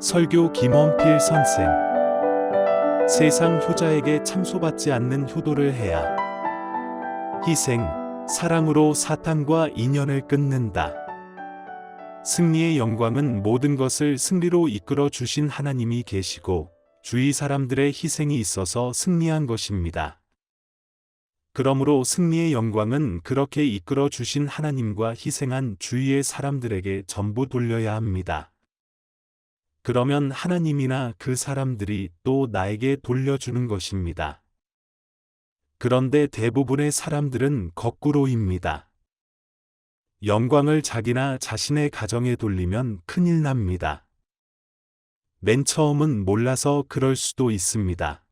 설교 김원필 선생. 세상 효자에게 참소받지 않는 효도를 해야 희생, 사랑으로 사탄과 인연을 끊는다. 승리의 영광은 모든 것을 승리로 이끌어 주신 하나님이 계시고 주위 사람들의 희생이 있어서 승리한 것입니다. 그러므로 승리의 영광은 그렇게 이끌어 주신 하나님과 희생한 주위의 사람들에게 전부 돌려야 합니다. 그러면 하나님이나 그 사람들이 또 나에게 돌려주는 것입니다. 그런데 대부분의 사람들은 거꾸로입니다. 영광을 자기나 자신의 가정에 돌리면 큰일 납니다. 맨 처음은 몰라서 그럴 수도 있습니다.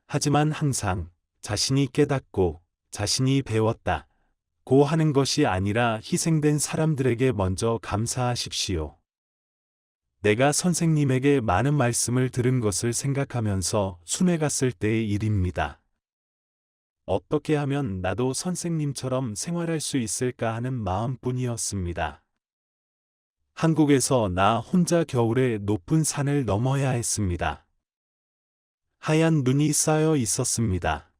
하지만 항상 자신이 깨닫고 자신이 배웠다고 하는 것이 아니라 희생된 사람들에게 먼저 감사하십시오. 내가 선생님에게 많은 말씀을 들은 것을 생각하면서 순회 갔을 때의 일입니다. 어떻게 하면 나도 선생님처럼 생활할 수 있을까 하는 마음뿐이었습니다. 한국에서 나 혼자 겨울에 높은 산을 넘어야 했습니다. 하얀 눈이 쌓여 있었습니다.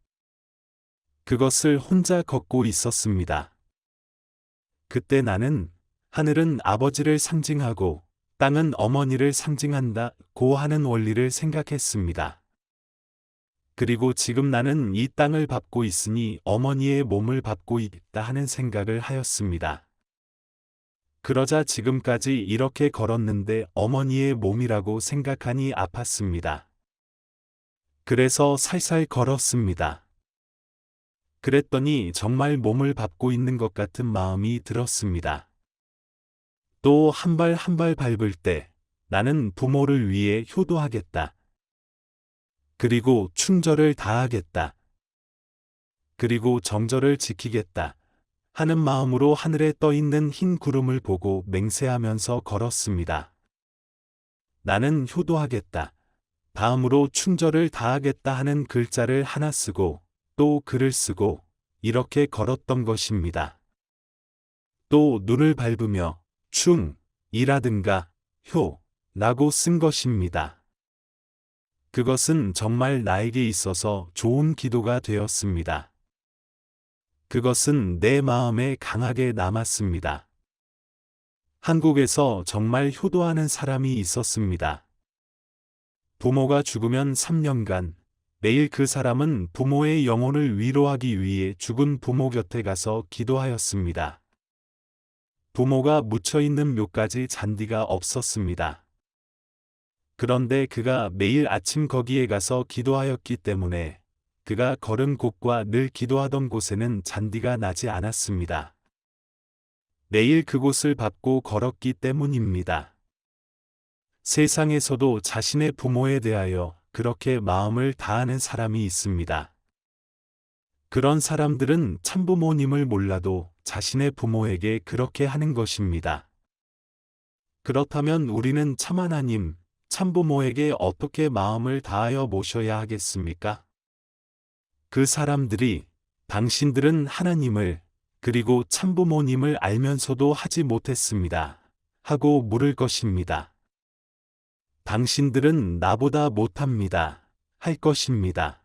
그것을 혼자 걷고 있었습니다. 그때 나는 하늘은 아버지를 상징하고 땅은 어머니를 상징한다고 하는 원리를 생각했습니다. 그리고 지금 나는 이 땅을 밟고 있으니 어머니의 몸을 밟고 있다 하는 생각을 하였습니다. 그러자 지금까지 이렇게 걸었는데 어머니의 몸이라고 생각하니 아팠습니다. 그래서 살살 걸었습니다. 그랬더니 정말 몸을 밟고 있는 것 같은 마음이 들었습니다. 또 한 발 한 발 밟을 때 나는 부모를 위해 효도하겠다. 그리고 충절을 다하겠다. 그리고 정절을 지키겠다 하는 마음으로 하늘에 떠 있는 흰 구름을 보고 맹세하면서 걸었습니다. 나는 효도하겠다. 다음으로 충절을 다하겠다 하는 글자를 하나 쓰고 또 글을 쓰고 이렇게 걸었던 것입니다. 또 눈을 밟으며 충이라든가 효라고 쓴 것입니다. 그것은 정말 나에게 있어서 좋은 기도가 되었습니다. 그것은 내 마음에 강하게 남았습니다. 한국에서 정말 효도하는 사람이 있었습니다. 부모가 죽으면 3년간 매일 그 사람은 부모의 영혼을 위로하기 위해 죽은 부모 곁에 가서 기도하였습니다. 부모가 묻혀있는 묘까지 잔디가 없었습니다. 그런데 그가 매일 아침 거기에 가서 기도하였기 때문에 그가 걸은 곳과 늘 기도하던 곳에는 잔디가 나지 않았습니다. 매일 그곳을 밟고 걸었기 때문입니다. 세상에서도 자신의 부모에 대하여 그렇게 마음을 다하는 사람이 있습니다. 그런 사람들은 참부모님을 몰라도 자신의 부모에게 그렇게 하는 것입니다. 그렇다면 우리는 참하나님, 참부모에게 어떻게 마음을 다하여 모셔야 하겠습니까? 그 사람들이 당신들은 하나님을 그리고 참부모님을 알면서도 하지 못했습니다. 하고 물을 것입니다. 당신들은 나보다 못합니다. 할 것입니다.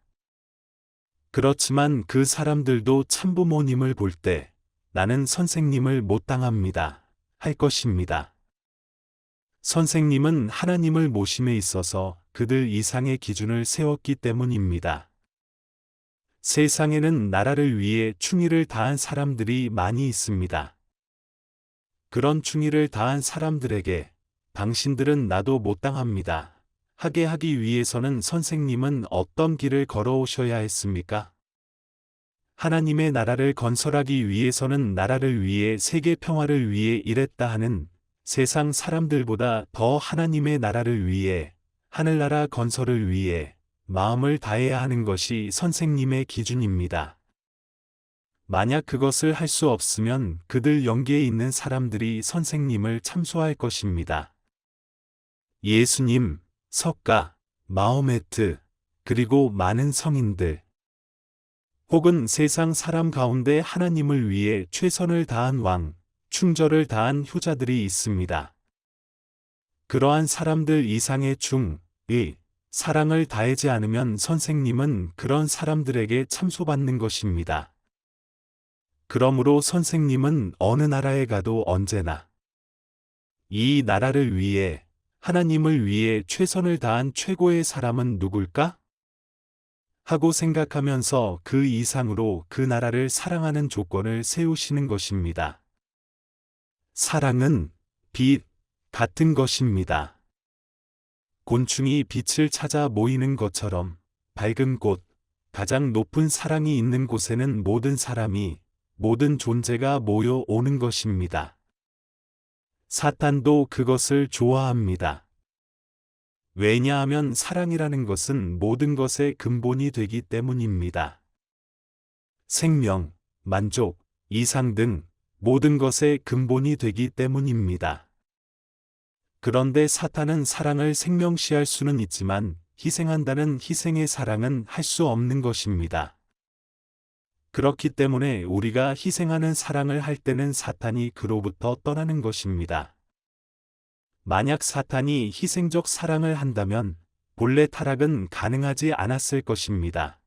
그렇지만 그 사람들도 참부모님을 볼 때 나는 선생님을 못 당합니다. 할 것입니다. 선생님은 하나님을 모심에 있어서 그들 이상의 기준을 세웠기 때문입니다. 세상에는 나라를 위해 충의를 다한 사람들이 많이 있습니다. 그런 충의를 다한 사람들에게 당신들은 나도 못 당합니다. 하게 하기 위해서는 선생님은 어떤 길을 걸어오셔야 했습니까? 하나님의 나라를 건설하기 위해서는 나라를 위해 세계 평화를 위해 일했다 하는 세상 사람들보다 더 하나님의 나라를 위해 하늘나라 건설을 위해 마음을 다해야 하는 것이 선생님의 기준입니다. 만약 그것을 할 수 없으면 그들 영계에 있는 사람들이 선생님을 참소할 것입니다. 예수님, 석가, 마호메트, 그리고 많은 성인들, 혹은 세상 사람 가운데 하나님을 위해 최선을 다한 왕, 충절을 다한 효자들이 있습니다. 그러한 사람들 이상의 충의 사랑을 다하지 않으면 선생님은 그런 사람들에게 참소받는 것입니다. 그러므로 선생님은 어느 나라에 가도 언제나 이 나라를 위해, 하나님을 위해 최선을 다한 최고의 사람은 누굴까? 하고 생각하면서 그 이상으로 그 나라를 사랑하는 조건을 세우시는 것입니다. 사랑은 빛 같은 것입니다. 곤충이 빛을 찾아 모이는 것처럼 밝은 곳, 가장 높은 사랑이 있는 곳에는 모든 사람이, 모든 존재가 모여 오는 것입니다. 사탄도 그것을 좋아합니다. 왜냐하면 사랑이라는 것은 모든 것의 근본이 되기 때문입니다. 생명, 만족, 이상 등 모든 것의 근본이 되기 때문입니다. 그런데 사탄은 사랑을 생명시할 수는 있지만 희생한다는 희생의 사랑은 할 수 없는 것입니다. 그렇기 때문에 우리가 희생하는 사랑을 할 때는 사탄이 그로부터 떠나는 것입니다. 만약 사탄이 희생적 사랑을 한다면 본래 타락은 가능하지 않았을 것입니다.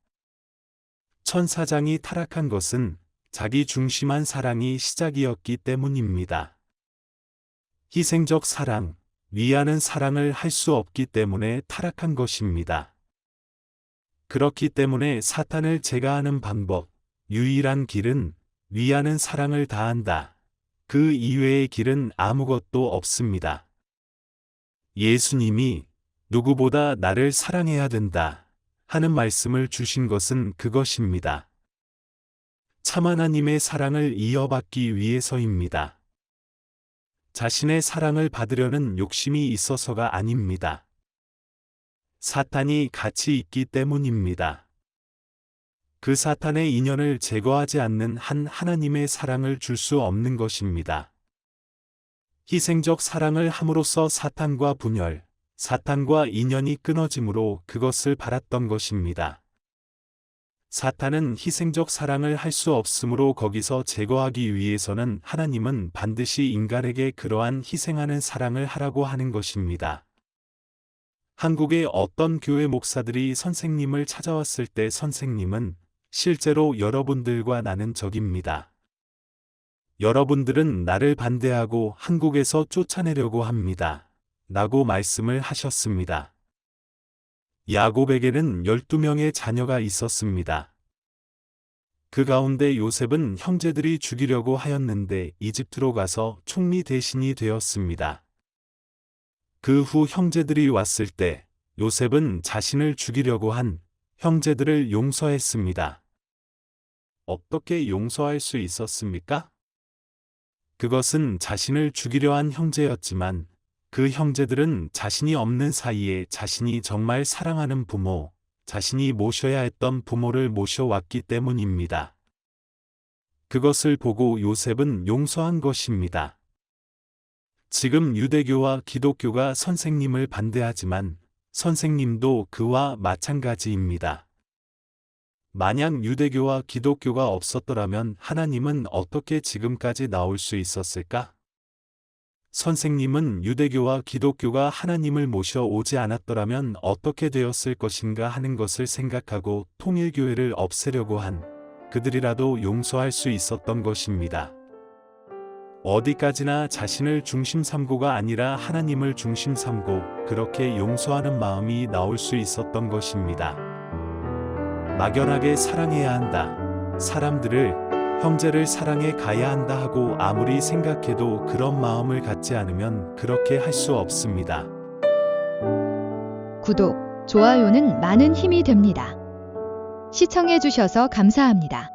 천사장이 타락한 것은 자기 중심한 사랑이 시작이었기 때문입니다. 희생적 사랑, 위하는 사랑을 할 수 없기 때문에 타락한 것입니다. 그렇기 때문에 사탄을 제거하는 방법, 유일한 길은 위하는 사랑을 다한다. 그 이외의 길은 아무것도 없습니다. 예수님이 누구보다 나를 사랑해야 된다 하는 말씀을 주신 것은 그것입니다. 참 하나님의 사랑을 이어받기 위해서입니다. 자신의 사랑을 받으려는 욕심이 있어서가 아닙니다. 사탄이 같이 있기 때문입니다. 그 사탄의 인연을 제거하지 않는 한 하나님의 사랑을 줄 수 없는 것입니다. 희생적 사랑을 함으로써 사탄과 분열, 사탄과 인연이 끊어짐으로 그것을 바랐던 것입니다. 사탄은 희생적 사랑을 할 수 없으므로 거기서 제거하기 위해서는 하나님은 반드시 인간에게 그러한 희생하는 사랑을 하라고 하는 것입니다. 한국의 어떤 교회 목사들이 선생님을 찾아왔을 때 선생님은 실제로 여러분들과 나는 적입니다. 여러분들은 나를 반대하고 한국에서 쫓아내려고 합니다. 라고 말씀을 하셨습니다. 야곱에게는 12명의 자녀가 있었습니다. 그 가운데 요셉은 형제들이 죽이려고 하였는데 이집트로 가서 총리 대신이 되었습니다. 그 후 형제들이 왔을 때 요셉은 자신을 죽이려고 한 형제들을 용서했습니다. 어떻게 용서할 수 있었습니까? 그것은 자신을 죽이려 한 형제였지만 그 형제들은 자신이 없는 사이에 자신이 정말 사랑하는 부모, 자신이 모셔야 했던 부모를 모셔왔기 때문입니다. 그것을 보고 요셉은 용서한 것입니다. 지금 유대교와 기독교가 선생님을 반대하지만 선생님도 그와 마찬가지입니다. 만약 유대교와 기독교가 없었더라면 하나님은 어떻게 지금까지 나올 수 있었을까? 선생님은 유대교와 기독교가 하나님을 모셔오지 않았더라면 어떻게 되었을 것인가 하는 것을 생각하고 통일교회를 없애려고 한 그들이라도 용서할 수 있었던 것입니다. 어디까지나 자신을 중심 삼고가 아니라 하나님을 중심 삼고 그렇게 용서하는 마음이 나올 수 있었던 것입니다. 막연하게 사랑해야 한다. 사람들을, 형제를 사랑해 가야 한다 하고 아무리 생각해도 그런 마음을 갖지 않으면 그렇게 할 수 없습니다. 구독, 좋아요는 많은 힘이 됩니다. 시청해 주셔서 감사합니다.